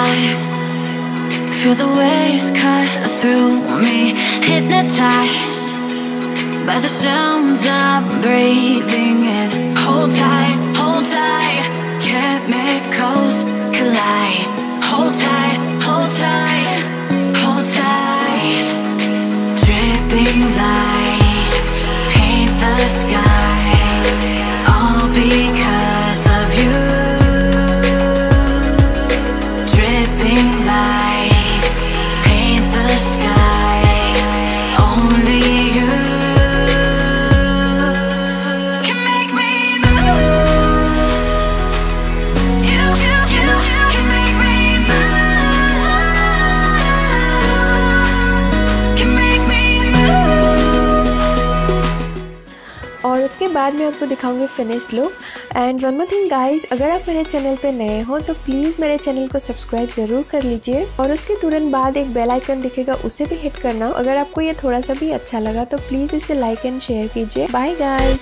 high, feel the waves cut through me, hypnotized by the sounds I'm breathing in. Hold tight, chemicals collide. Hold tight, hold tight, hold tight. Dripping lights paint the skies, all because of you. Dripping lights paint the skies, only you can make me move. You can make me move. Can make me move. और उसके बाद मैं आपको दिखाऊंगी finished look. And one more thing guys, अगर आप मेरे channel पे नए हो तो प्लीज़ मेरे चैनल को सब्सक्राइब ज़रूर कर लीजिए और उसके तुरंत बाद एक बेल आइकन दिखेगा, उसे भी हिट करना। अगर आपको ये थोड़ा सा भी अच्छा लगा तो प्लीज़ इसे लाइक एंड शेयर कीजिए। Bye guys.